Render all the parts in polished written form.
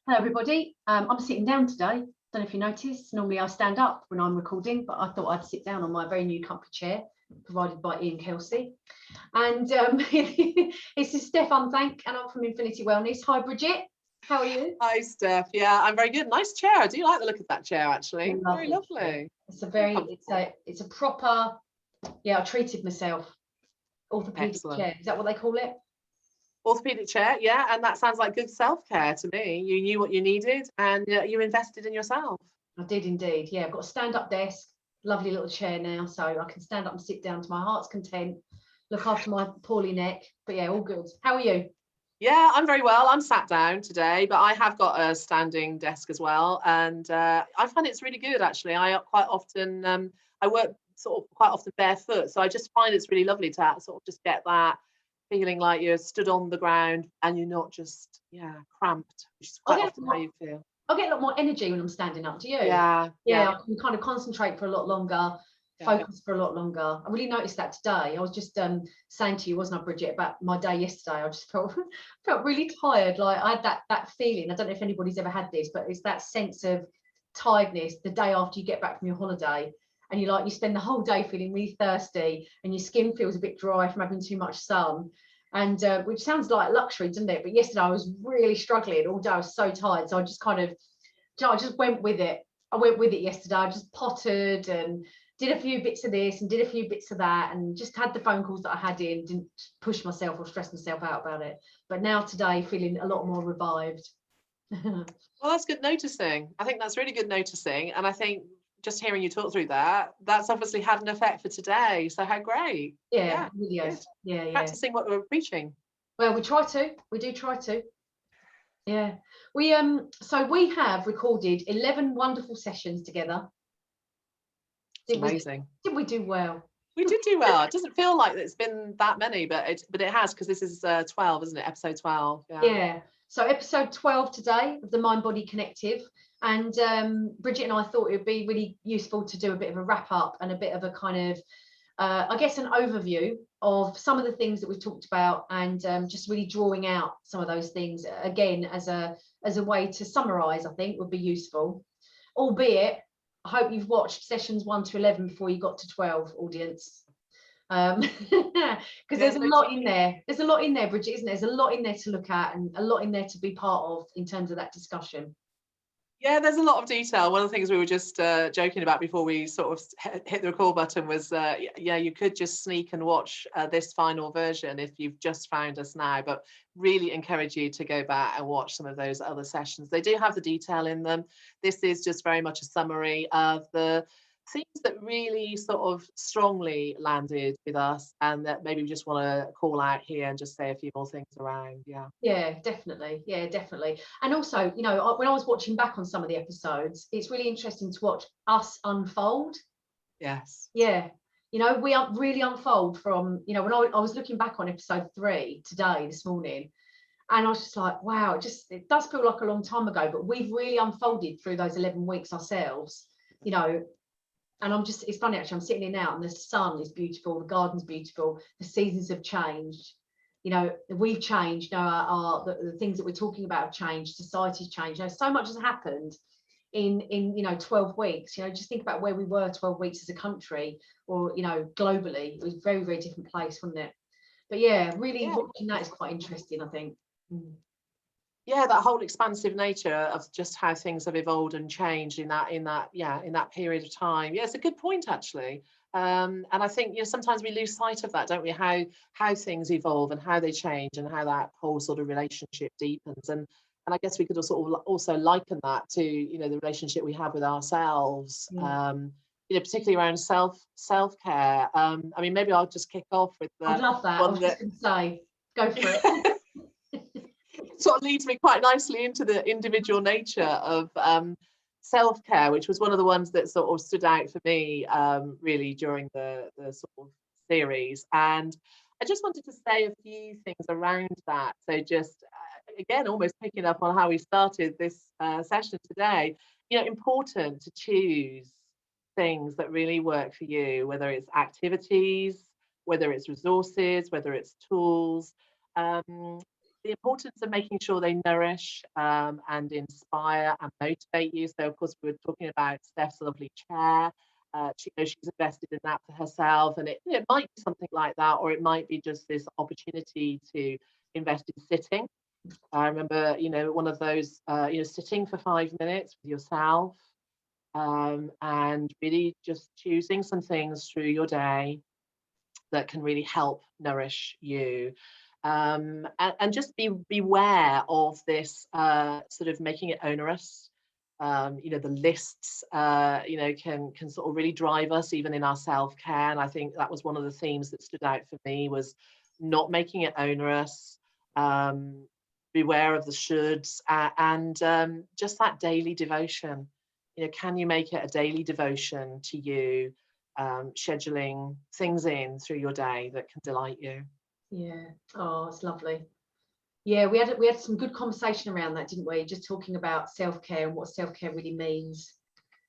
Hello everybody, I'm sitting down today. Don't know if you noticed, normally I stand up when I'm recording, but I thought I'd sit down on my very new comfy chair provided by Ian Kelsey. And this is Stefan Thank and I'm from Infinity Wellness. Hi Bridget, how are you? Hi Steph, yeah, I'm very good. Nice chair. I do like the look of that chair actually. Very Lovely. lovely. It's a proper, I treated myself. Orthopedic chair, is that what they call it? Orthopedic chair, yeah, and that sounds like good self-care to me. You knew what you needed and you invested in yourself. I did indeed, yeah. I've got a stand-up desk, lovely little chair now, so I can stand up and sit down to my heart's content, look after my poorly neck, but yeah, all good. How are you? Yeah, I'm very well. I'm sat down today, but I have got a standing desk as well, and I find it's really good actually. I quite often I work sort of quite often barefoot, so I just find it's really lovely to sort of just get that feeling like you're stood on the ground and you're not just cramped, which is quite often how you feel. I get a lot more energy when I'm standing up. Do you? Yeah. I can kind of concentrate for a lot longer, focus for a lot longer. I really noticed that today. I was just saying to you, wasn't I, Bridget, about my day yesterday. I just felt really tired. Like I had that feeling. I don't know if anybody's ever had this, but it's that sense of tiredness the day after you get back from your holiday. And you spend the whole day feeling really thirsty and your skin feels a bit dry from having too much sun. And which sounds like luxury, doesn't it? But yesterday I was really struggling all day. I was so tired. So I just I just went with it. I went with it yesterday. I just pottered and did a few bits of this and did a few bits of that and just had the phone calls that I had in, didn't push myself or stress myself out about it. But now today feeling a lot more revived. Well, that's good noticing. I think that's really good noticing. And I think just hearing you talk through that's obviously had an effect for today. So how great. Yeah, it really is. Yeah. Practicing what we're preaching. Well, we do try to. Yeah. So we have recorded 11 wonderful sessions together. It's amazing. Did we do well? We did do well. It doesn't feel like it's been that many, but it has, because this is 12, isn't it? Episode 12. Yeah. So episode 12 today of the Mind Body Connective. And Bridget and I thought it would be really useful to do a bit of a wrap up and a bit of a kind of, I guess, an overview of some of the things that we've talked about and just really drawing out some of those things again as a way to summarize, I think would be useful. Albeit, I hope you've watched sessions 1 to 11 before you got to 12, audience. Because there's a lot in there. There's a lot in there, Bridget, isn't there? There's a lot in there to look at and a lot in there to be part of in terms of that discussion. Yeah, there's a lot of detail. One of the things we were just joking about before we sort of hit the record button was, you could just sneak and watch this final version if you've just found us now, but really encourage you to go back and watch some of those other sessions. They do have the detail in them. This is just very much a summary of the themes that really sort of strongly landed with us and that maybe we just want to call out here and just say a few more things around. Definitely. And also, when I was watching back on some of the episodes, it's really interesting to watch us unfold. Yes. We really unfold from, when I was looking back on episode 3 today, this morning, and I was just like, wow, it does feel like a long time ago, but we've really unfolded through those 11 weeks ourselves, and it's funny actually, I'm sitting here now and the sun is beautiful, the garden's beautiful, the seasons have changed, we've changed, the things that we're talking about have changed, society's changed, so much has happened in 12 weeks. Just think about where we were 12 weeks as a country or globally. It was a very, very different place, wasn't it? But really watching that is quite interesting, I think. Yeah, that whole expansive nature of just how things have evolved and changed in that period of time. Yeah, it's a good point actually. And I think sometimes we lose sight of that, don't we? How things evolve and how they change and how that whole sort of relationship deepens. And I guess we could also liken that to the relationship we have with ourselves. Particularly around self-care. I mean, maybe I'll just kick off with I'd love that. I was just going to say, go for it. Sort of leads me quite nicely into the individual nature of self-care, which was one of the ones that sort of stood out for me really during the sort of series. And I just wanted to say a few things around that. So just again, almost picking up on how we started this session today, important to choose things that really work for you, whether it's activities, whether it's resources, whether it's tools. the importance of making sure they nourish and inspire and motivate you. So, of course, we were talking about Steph's lovely chair. She knows she's invested in that for herself, and it might be something like that, or it might be just this opportunity to invest in sitting. I remember, one of those, sitting for 5 minutes with yourself, and really just choosing some things through your day that can really help nourish you. And just beware of this sort of making it onerous. The lists, can sort of really drive us even in our self-care. And I think that was one of the themes that stood out for me, was not making it onerous. Beware of the shoulds, and just that daily devotion. Can you make it a daily devotion to you, scheduling things in through your day that can delight you? Yeah. Oh, it's lovely. Yeah, we had some good conversation around that, didn't we? Just talking about self-care and what self-care really means.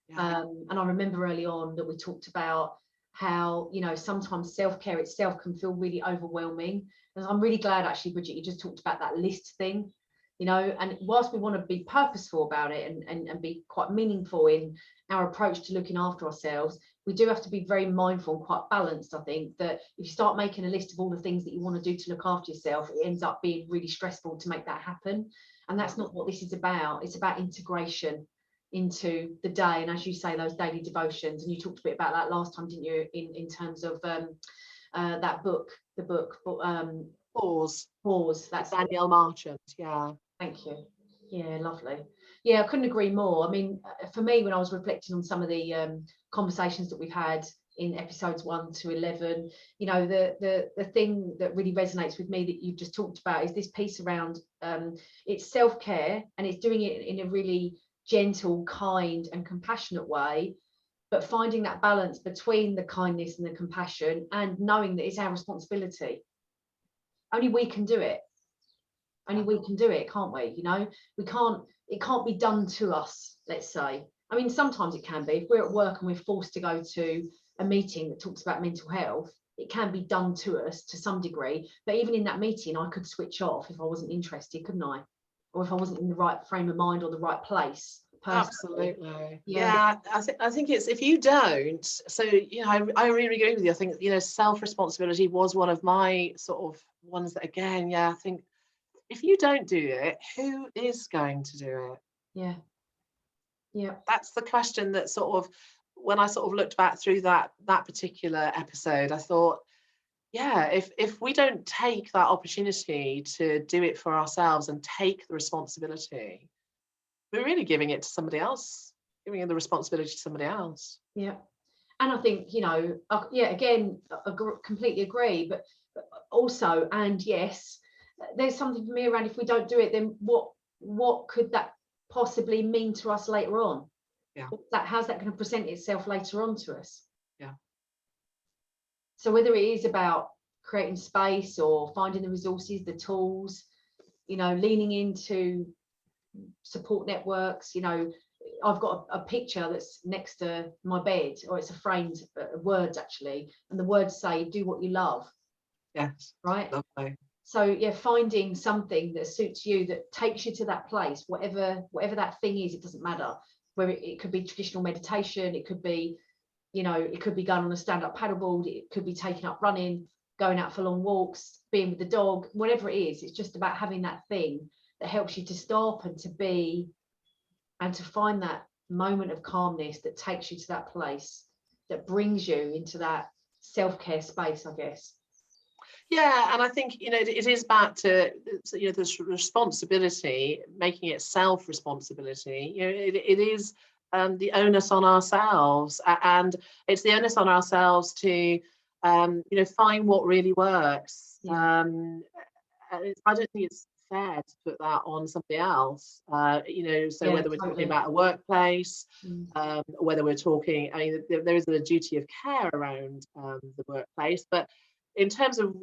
Yeah. And I remember early on that we talked about how, sometimes self-care itself can feel really overwhelming. And I'm really glad, actually, Bridget, you just talked about that list thing, and whilst we want to be purposeful about it and be quite meaningful in our approach to looking after ourselves, we do have to be very mindful and quite balanced. I think that if you start making a list of all the things that you want to do to look after yourself, it ends up being really stressful to make that happen. And that's not what this is about. It's about integration into the day, and as you say, those daily devotions. And you talked a bit about that last time, didn't you, in terms of that book, the book, Pause. That's Danielle Marchant. Yeah. Thank you. Yeah, lovely. Yeah, I couldn't agree more. I mean, for me, when I was reflecting on some of the conversations that we've had in episodes 1 to 11, the thing that really resonates with me that you've just talked about is this piece around it's self-care, and it's doing it in a really gentle, kind and compassionate way, but finding that balance between the kindness and the compassion, and knowing that it's our responsibility. Only we can do it. Only we can do it, can't we? It can't be done to us, let's say. I mean, sometimes it can be. If we're at work and we're forced to go to a meeting that talks about mental health, it can be done to us to some degree. But even in that meeting, I could switch off if I wasn't interested, couldn't I? Or if I wasn't in the right frame of mind or the right place. Personally. Absolutely. Yeah, I think it's, if you don't, so I really agree with you. I think self-responsibility was one of my sort of ones that, again, I think if you don't do it, who is going to do it? Yeah. That's the question that sort of, when I sort of looked back through that particular episode, I thought, if we don't take that opportunity to do it for ourselves and take the responsibility, we're really giving it to somebody else, giving the responsibility to somebody else. Yeah. And I think, again, I completely agree, but also, and yes, there's something for me around, if we don't do it, then what could that possibly mean to us later on? Yeah. How's that going to present itself later on to us? Yeah. So whether it is about creating space or finding the resources, the tools, leaning into support networks, I've got a picture that's next to my bed, or it's a framed words actually, and the words say, "Do what you love." Yes. Right. Lovely. So finding something that suits you, that takes you to that place, whatever that thing is, it doesn't matter. Where it could be traditional meditation, it could be, it could be going on a stand-up paddleboard, it could be taking up running, going out for long walks, being with the dog, whatever it is. It's just about having that thing that helps you to stop and to be, and to find that moment of calmness that takes you to that place, that brings you into that self-care space, I guess. Yeah, and I think it is back to this responsibility, making it self-responsibility. It is the onus on ourselves, and it's the onus on ourselves to find what really works. Yeah. I don't think it's fair to put that on somebody else. So whether we're talking about a workplace, whether we're talking, I mean, there is a duty of care around the workplace, but in terms of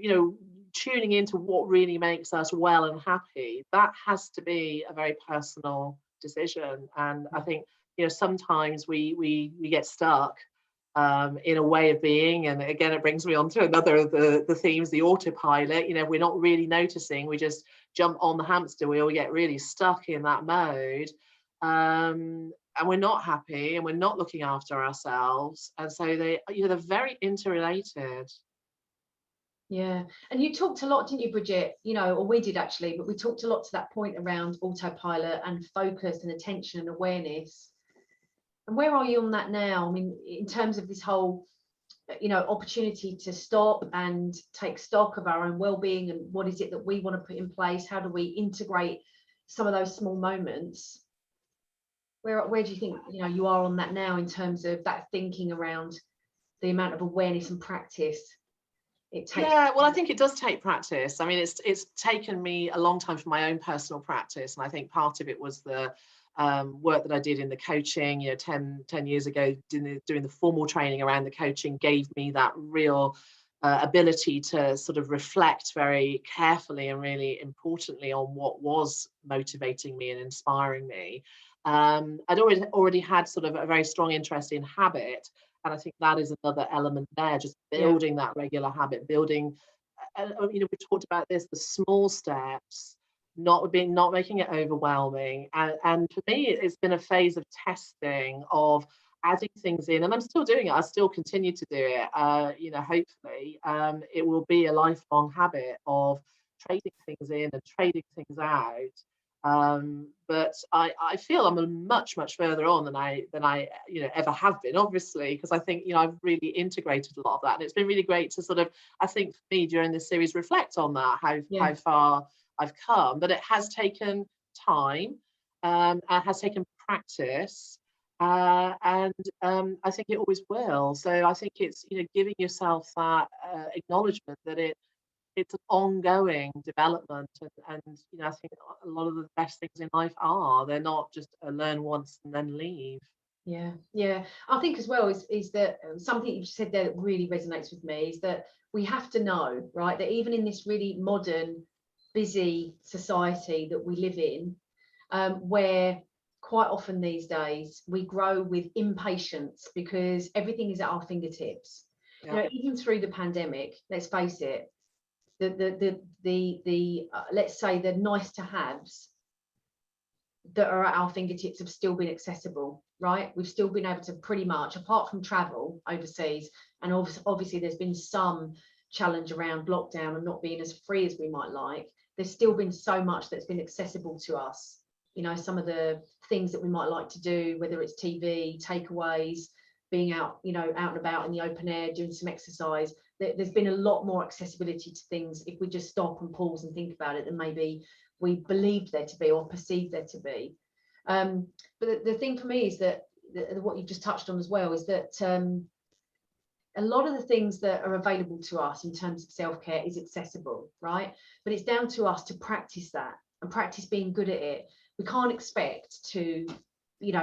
tuning into what really makes us well and happy, that has to be a very personal decision. And I think sometimes we get stuck in a way of being. And again, it brings me on to another of the themes, the autopilot. We're not really noticing. We just jump on the hamster wheel. We get really stuck in that mode. And we're not happy, and we're not looking after ourselves. And so they're very interrelated. Yeah. And you talked a lot, didn't you, Bridget? Or we did actually, but we talked a lot to that point around autopilot and focus and attention and awareness. And where are you on that now? I mean, in terms of this whole, opportunity to stop and take stock of our own well-being, and what is it that we want to put in place? How do we integrate some of those small moments? Where do you think, you are on that now in terms of that thinking around the amount of awareness and practice it takes? Yeah, well, I think it does take practice. I mean, it's taken me a long time for my own personal practice, and I think part of it was the work that I did in the coaching. 10 years ago, doing the formal training around the coaching gave me that real ability to sort of reflect very carefully and really importantly on what was motivating me and inspiring me. I'd already had sort of a very strong interest in habit. And I think that is another element there, just building that regular habit, building, we talked about this, the small steps, not making it overwhelming. And for me, it's been a phase of testing, of adding things in, and I'm still doing it. I still continue to do it. Hopefully, it will be a lifelong habit of trading things in and trading things out. But I feel I'm much further on than I ever have been, obviously, because I think I've really integrated a lot of that, and it's been really great to sort of, I think for me during this series, reflect on that, how far I've come. But it has taken time, and has taken practice, and I think it always will. So I think it's giving yourself that acknowledgement that it's an ongoing development, and I think a lot of the best things in life they're not just learn once and then leave. Yeah. I think as well is that something you said there that really resonates with me is that we have to know, right, that even in this really modern, busy society that we live in, where quite often these days we grow with impatience because everything is at our fingertips. Even through the pandemic, let's face it, the let's say the nice to haves that are at our fingertips have still been accessible, right? We've still been able to pretty much, apart from travel overseas, and obviously there's been some challenge around lockdown and not being as free as we might like, there's still been so much that's been accessible to us. Some of the things that we might like to do, whether it's TV, takeaways, being out, out and about in the open air, doing some exercise. There's been a lot more accessibility to things if we just stop and pause and think about it than maybe we believed there to be or perceived there to be. But the thing for me is that what you just touched on as well is that a lot of the things that are available to us in terms of self-care is accessible, right? But it's down to us to practice that and practice being good at it. We can't expect to,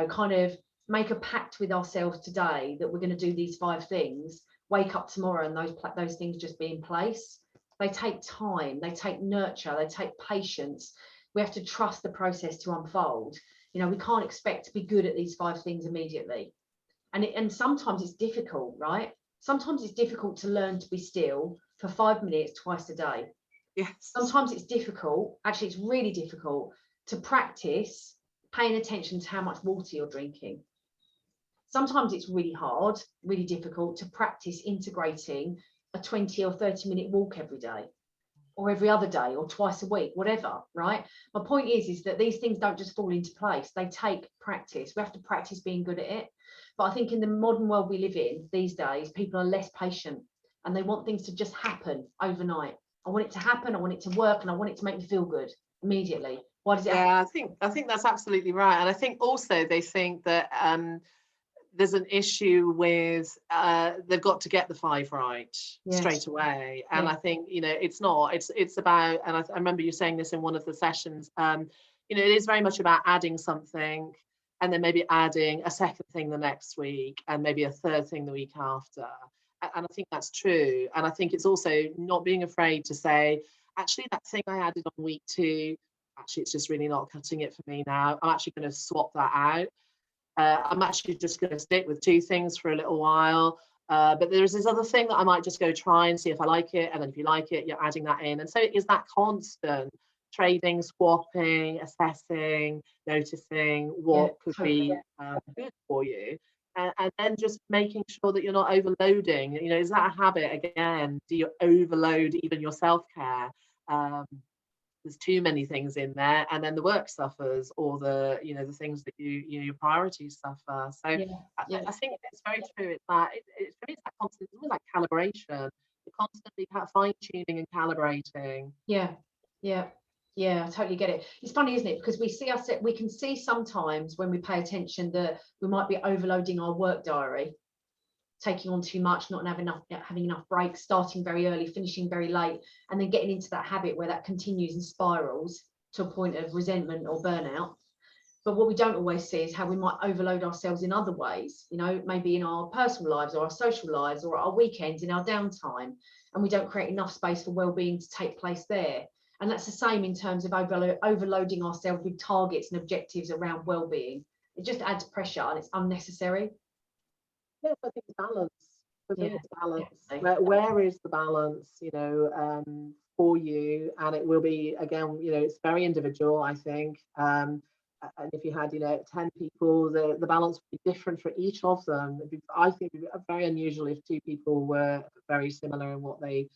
kind of make a pact with ourselves today that we're going to do these 5 things, wake up tomorrow and those things just be in place. They take time, they take nurture, they take patience. We have to trust the process to unfold. We can't expect to be good at these 5 things immediately. And sometimes it's difficult, right? Sometimes it's difficult to learn to be still for 5 minutes twice a day. Yes. Sometimes it's difficult, actually it's really difficult to practice paying attention to how much water you're drinking. Sometimes it's really hard, really difficult to practice integrating a 20 or 30-minute walk every day, or every other day, or twice a week, whatever, right? My point is that these things don't just fall into place. They take practice. We have to practice being good at it. But I think in the modern world we live in these days, people are less patient and they want things to just happen overnight. I want it to happen, I want it to work, and I want it to make me feel good immediately. Why does it happen? I think that's absolutely right. And I think also they think that there's an issue with they've got to get the 5 right straight away. And I think it's not, it's about, and I remember you saying this in one of the sessions, it is very much about adding something and then maybe adding a second thing the next week and maybe a third thing the week after. And I think that's true. And I think it's also not being afraid to say, actually that thing I added on week 2, actually it's just really not cutting it for me now, I'm actually going to swap that out. I'm actually just going to stick with 2 things for a little while. But there's this other thing that I might just go try and see if I like it. And then if you like it, you're adding that in. And so it is that constant trading, swapping, assessing, noticing what could be good for you. And then just making sure that you're not overloading. Is that a habit again? Do you overload even your self-care? There's too many things in there, and then the work suffers, or the things that your priorities suffer. So I think it's very true. It's that for me, it's that constant, it's almost like calibration. You're constantly fine-tuning and calibrating. Yeah, I totally get it. It's funny, isn't it? Because we can see sometimes when we pay attention that we might be overloading our work diary, taking on too much, not having enough breaks, starting very early, finishing very late, and then getting into that habit where that continues and spirals to a point of resentment or burnout. But what we don't always see is how we might overload ourselves in other ways, maybe in our personal lives or our social lives or our weekends, in our downtime, and we don't create enough space for well-being to take place there. And that's the same in terms of overloading ourselves with targets and objectives around well-being. It just adds pressure and it's unnecessary. Yes, I think balance. For me, it's balance. Where is the balance, for you? And it will be, again, it's very individual, I think. And if you had, 10 people, the balance would be different for each of them. I think it'd be very unusual if 2 people were very similar in what they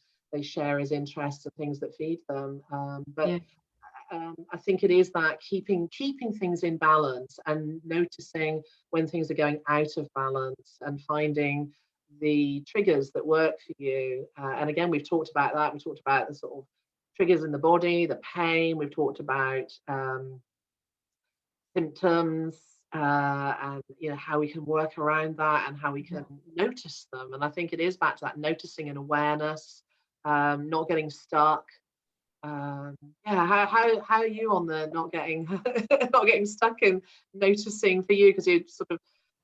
share as interests and things that feed them. I think it is that keeping things in balance and noticing when things are going out of balance and finding the triggers that work for you. And again, we've talked about that. We talked about the sort of triggers in the body, the pain. We've talked about symptoms, and how we can work around that and how we can notice them. And I think it is back to that noticing and awareness, not getting stuck. How are you on the not getting not getting stuck in noticing for you? Because you're sort of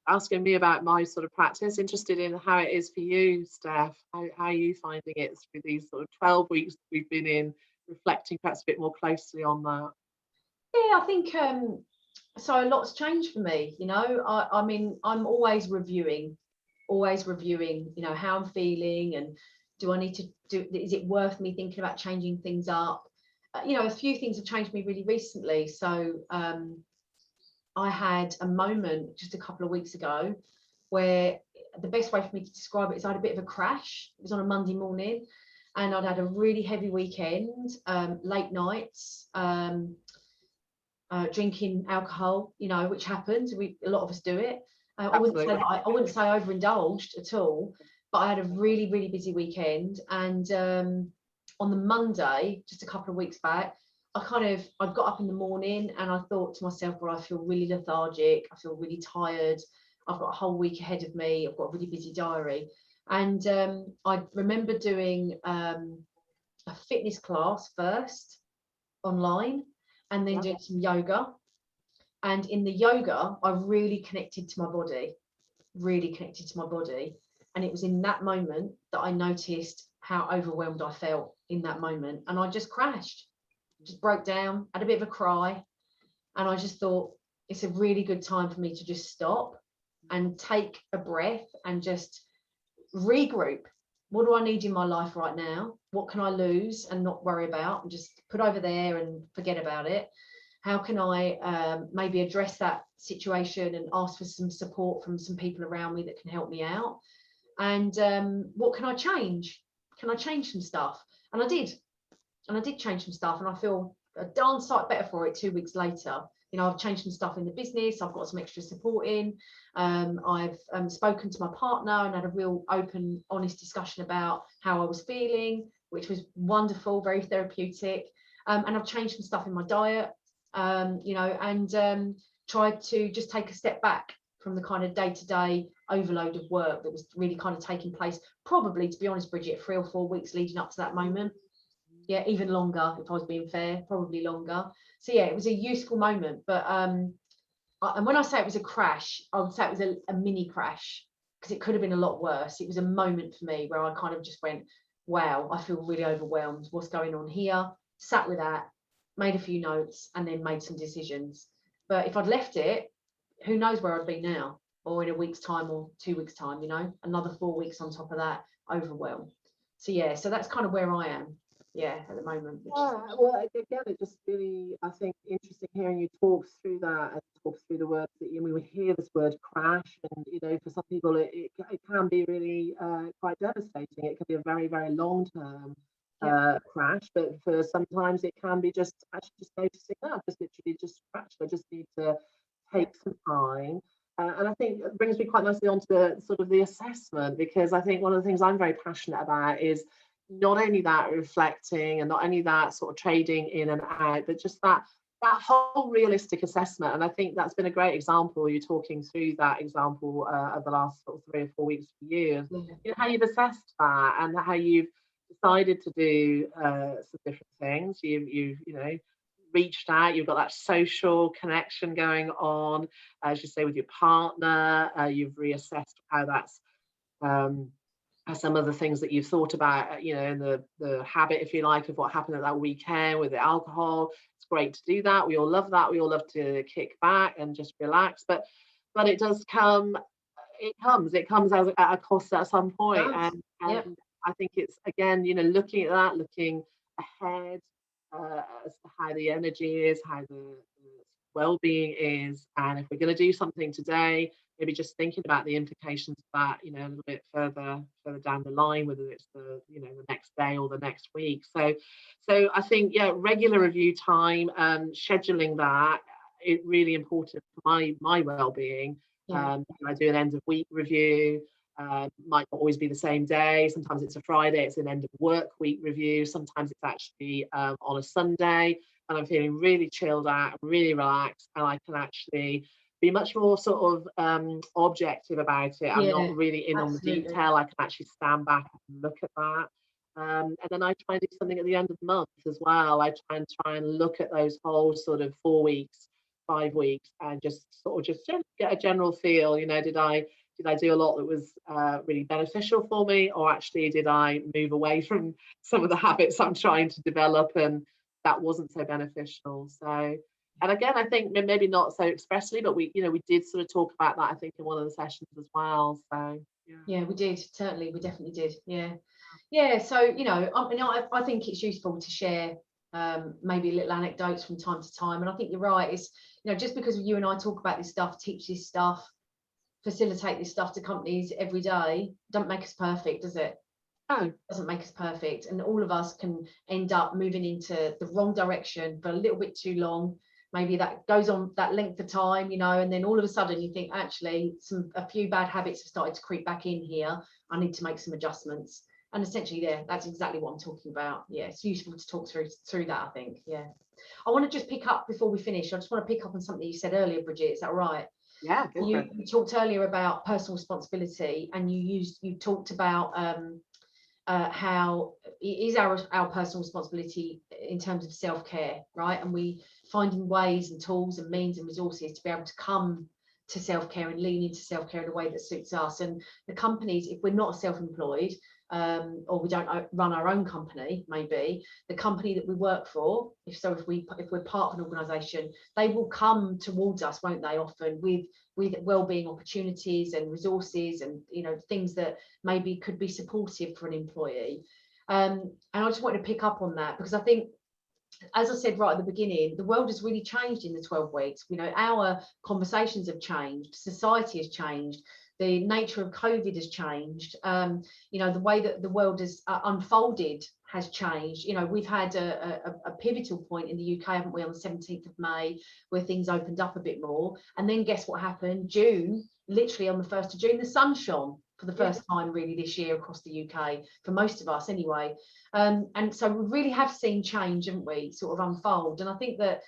asking me about my sort of practice. Interested in how it is for you, Steph. How are you finding it through these sort of 12 weeks that we've been in, reflecting perhaps a bit more closely on that? Yeah, I think so a lot's changed for me. I mean, I'm always reviewing, how I'm feeling, and do I need to is it worth me thinking about changing things up? A few things have changed me really recently. So I had a moment just a couple of weeks ago where the best way for me to describe it is I had a bit of a crash. It was on a Monday morning, and I'd had a really heavy weekend, late nights, drinking alcohol, which happens. A lot of us do it. I wouldn't say overindulged at all, but I had a really, really busy weekend. And on the Monday, just a couple of weeks back, I got up in the morning and I thought to myself, well, I feel really lethargic. I feel really tired. I've got a whole week ahead of me. I've got a really busy diary. And I remember doing a fitness class first online, and then doing some yoga. And in the yoga, I really connected to my body. And it was in that moment that I noticed how overwhelmed I felt in that moment. And I just crashed, just broke down, had a bit of a cry. And I just thought, it's a really good time for me to just stop and take a breath and just regroup. What do I need in my life right now? What can I lose and not worry about and just put over there and forget about it? How can I maybe address that situation and ask for some support from some people around me that can help me out? And what can I change? Can I change some stuff? And I did. And I did change some stuff, and I feel a darn sight better for it 2 weeks later. I've changed some stuff in the business. I've got some extra support in. I've spoken to my partner and had a real open, honest discussion about how I was feeling, which was wonderful, very therapeutic. And I've changed some stuff in my diet, and tried to just take a step back from the kind of day-to-day overload of work that was really kind of taking place, probably, to be honest, Bridget, 3 or 4 weeks leading up to that moment. Yeah, even longer, if I was being fair, probably longer. So yeah, it was a useful moment. But and when I say it was a crash, I would say it was a mini crash, because it could have been a lot worse. It was a moment for me where I kind of just went, wow, I feel really overwhelmed. What's going on here? Sat with that, made a few notes, and then made some decisions. But if I'd left it, who knows where I'd be now, or in a week's time or 2 weeks time, another 4 weeks on top of that, overwhelm. So yeah, so that's kind of where I am, yeah, at the moment. Yeah, well, again, it just really, I think, interesting hearing you talk through that and talk through the words that we hear this word crash, and for some people it can be really quite devastating. It can be a very, very long term crash, but for sometimes it can be just actually just noticing that, just literally just crash. I just need to take some time. And I think it brings me quite nicely onto the sort of the assessment, because I think one of the things I'm very passionate about is not only that reflecting and not only that sort of trading in and out, but just that whole realistic assessment. And I think that's been a great example. You're talking through that example of the last sort of 3 or 4 weeks for years, how you've assessed that and how you've decided to do some different things. You've reached out, you've got that social connection going on, as you say, with your partner. You've reassessed how that's some of the things that you've thought about, in the habit, if you like, of what happened at that weekend with the alcohol. It's great to do that. We all love that. We all love to kick back and just relax. But it does come. It comes at a cost at some point. And I think it's, again, looking at that, looking ahead as to how the energy is, how the well-being is, and if we're going to do something today, maybe just thinking about the implications of that, a little bit further down the line, whether it's the next day or the next week. So I think, regular review time, scheduling that, is really important for my well-being. I do an end of week review. Might not always be the same day. Sometimes it's a Friday, it's an end of work week review. Sometimes it's actually on a Sunday, and I'm feeling really chilled out, really relaxed, and I can actually be much more sort of objective about it. I'm not really in on the detail. I can actually stand back and look at that. And then I try and do something at the end of the month as well. I try and look at those whole sort of 4 weeks, 5 weeks, and just sort of just get a general feel. Did I do a lot that was really beneficial for me, or actually did I move away from some of the habits I'm trying to develop and that wasn't so beneficial? So, and again, I think maybe not so expressly, but we did sort of talk about that, I think, in one of the sessions as well. So yeah, we did, certainly, we definitely did. Yeah. So I think it's useful to share maybe little anecdotes from time to time, and I think you're right. It's just because you and I talk about this stuff, teach this stuff, facilitate this stuff to companies every day, don't make us perfect, does it? No. It doesn't make us perfect, and all of us can end up moving into the wrong direction for a little bit too long. Maybe that goes on that length of time, and then all of a sudden you think, actually, a few bad habits have started to creep back in here. I need to make some adjustments. And essentially, that's exactly what I'm talking about. Yeah, it's useful to talk through that, I think. Yeah. I want to just pick up before we finish. I just want to pick up on something you said earlier, Bridget. Is that right? Yeah. You talked earlier about personal responsibility, and you talked about how it is our personal responsibility in terms of self-care, right? And we finding ways and tools and means and resources to be able to come to self-care and lean into self-care in a way that suits us. And the companies, if we're not self-employed, or we don't run our own company, maybe the company that we work for, if we're part of an organization, they will come towards us, won't they, often with well-being opportunities and resources and things that maybe could be supportive for an employee. And I just wanted to pick up on that, because I think, as I said right at the beginning, the world has really changed in the 12 weeks. Our conversations have changed, society has changed, the nature of COVID has changed. The way that the world has unfolded has changed. We've had a pivotal point in the UK, haven't we, on the 17th of May, where things opened up a bit more. And then guess what happened? June, literally on the 1st of June, the sun shone for the first time really this year across the UK, for most of us anyway. And so we really have seen change, haven't we, sort of unfold. And I think that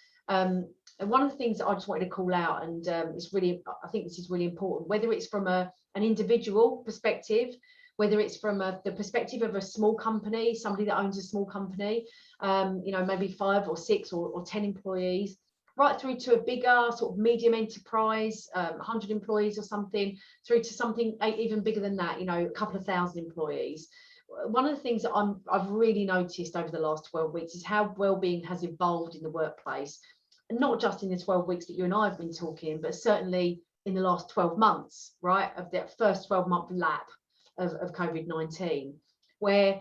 one of the things that I just wanted to call out, and I think this is really important, whether it's from an individual perspective, whether it's from the perspective of a small company, somebody that owns a small company, maybe 5 or 6 or 10 employees, right through to a bigger sort of medium enterprise, 100 employees or something, through to something even bigger than that, a couple of thousand employees. One of the things that I've really noticed over the last 12 weeks is how well-being has evolved in the workplace not just in the 12 weeks that you and I have been talking, but certainly in the last 12 months, right, of that first 12-month lap of COVID-19, where,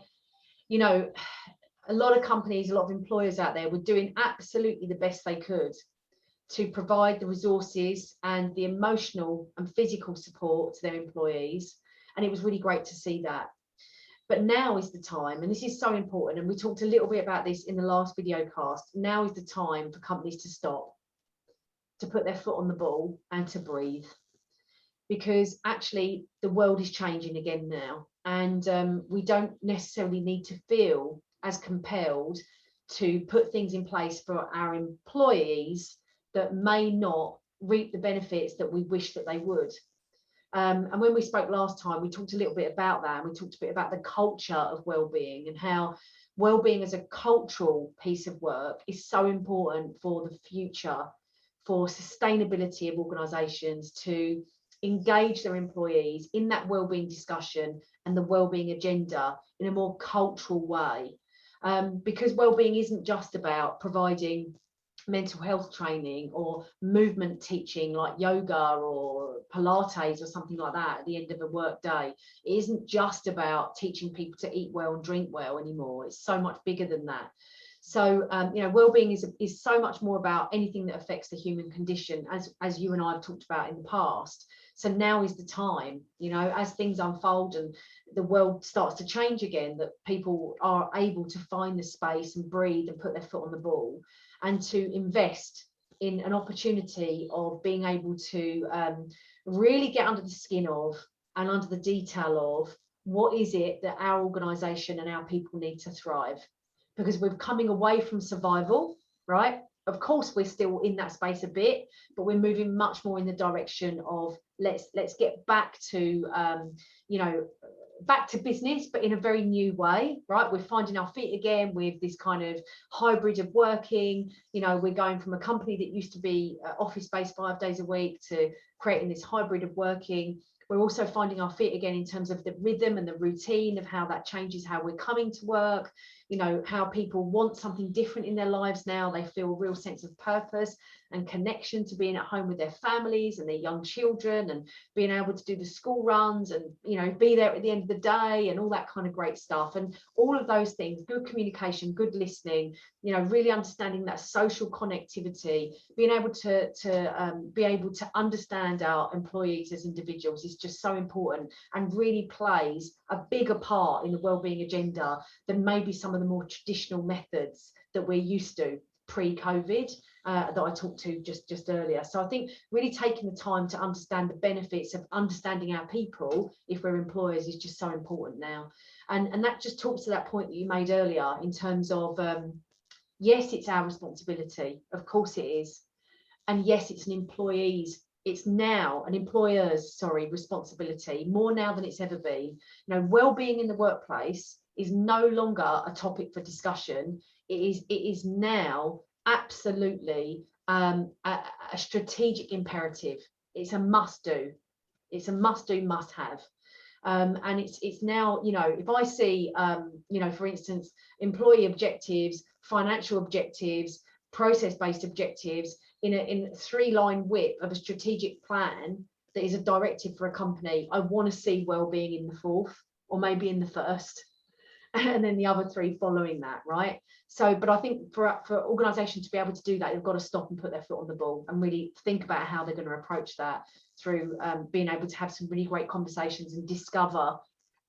you know, a lot of companies, a lot of employers out there were doing absolutely the best they could to provide the resources and the emotional and physical support to their employees. And it was really great to see that. But now is the time, and this is so important, and we talked a little bit about this in the last video cast, now is the time for companies to stop, to put their foot on the ball and to breathe. Because actually the world is changing again now, and we don't necessarily need to feel as compelled to put things in place for our employees that may not reap the benefits that we wish that they would. And when we spoke last time, we talked a little bit about that, and we talked a bit about the culture of well-being and how well-being as a cultural piece of work is so important for the future, for sustainability of organisations to engage their employees in that well-being discussion and the well-being agenda in a more cultural way. Because well-being isn't just about providing mental health training or movement teaching like yoga or Pilates or something like that at the end of a work day. It isn't just about teaching people to eat well and drink well anymore. It's so much bigger than that. So, you know, well-being is so much more about anything that affects the human condition, as you and I have talked about in the past. So now is the time, you know, as things unfold and the world starts to change again, that people are able to find the space and breathe and put their foot on the ball, and to invest in an opportunity of being able to really get under the skin of and under the detail of what is it that our organisation and our people need to thrive. Because we're coming away from survival, right? Of course, we're still in that space a bit, but we're moving much more in the direction of let's get back to, you know, back to business, but in a very new way, right? We're finding our feet again with this kind of hybrid of working. You know, we're going from a company that used to be office-based 5 days a week to creating this hybrid of working. We're also finding our feet again in terms of the rhythm and the routine of how that changes how we're coming to work, you know, how people want something different in their lives now. They feel a real sense of purpose and connection to being at home with their families and their young children, and being able to do the school runs and, you know, be there at the end of the day and all that kind of great stuff. And all of those things, good communication, good listening, you know, really understanding that social connectivity, being able to understand our employees as individuals is just so important, and really plays a bigger part in the wellbeing agenda than maybe some of the more traditional methods that we're used to pre-COVID, that I talked to just earlier. So I think really taking the time to understand the benefits of understanding our people if we're employers is just so important now. And that just talks to that point that you made earlier in terms of, yes, it's our responsibility, of course it is. And yes, it's it's now an employer's, responsibility, more now than it's ever been. You know, well-being in the workplace is no longer a topic for discussion. It is now absolutely a strategic imperative. It's a must do. It's a must do, must have. And it's now, you know, if I see, you know, for instance, employee objectives, financial objectives, process-based objectives in a 3-line whip of a strategic plan that is a directive for a company, I want to see well-being in the 4th or maybe in the 1st, and then the other 3 following that, right? So, but I think for organisations to be able to do that, they've got to stop and put their foot on the ball and really think about how they're going to approach that through being able to have some really great conversations and discover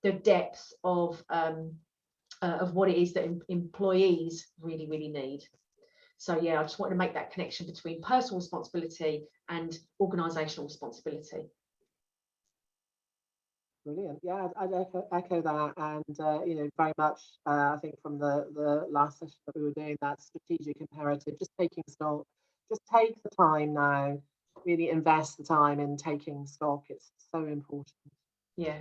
the depth of what it is that employees really, really need. So yeah, I just want to make that connection between personal responsibility and organisational responsibility. Brilliant. Yeah, I'd echo that, and you know, very much. I think from the last session that we were doing, that strategic imperative, just taking stock, just take the time now, really invest the time in taking stock. It's so important. Yeah.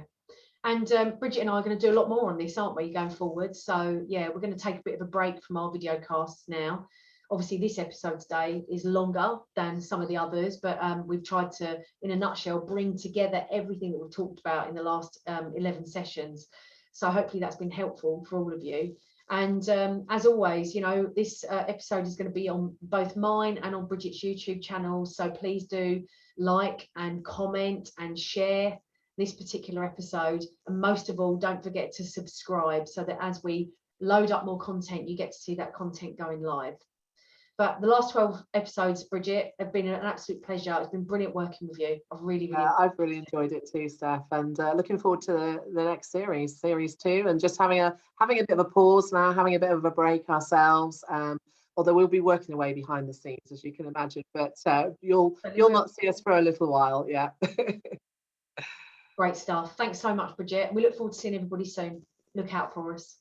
And Bridget and I are going to do a lot more on this, aren't we, going forward? So yeah, we're going to take a bit of a break from our video casts now. Obviously, this episode today is longer than some of the others, but we've tried to, in a nutshell, bring together everything that we've talked about in the last 11 sessions. So hopefully that's been helpful for all of you. And as always, you know, this episode is going to be on both mine and on Bridget's YouTube channel. So please do like and comment and share this particular episode. And most of all, don't forget to subscribe so that as we load up more content, you get to see that content going live. But the last 12 episodes, Bridget, have been an absolute pleasure. It's been brilliant working with you. I've really I've really enjoyed it too, Steph, and looking forward to the next series 2, and just having a bit of a pause now, having a bit of a break ourselves. Although we'll be working away behind the scenes, as you can imagine, but you'll not see us for a little while. Yeah. Great stuff. Thanks so much, Bridget. We look forward to seeing everybody soon. Look out for us.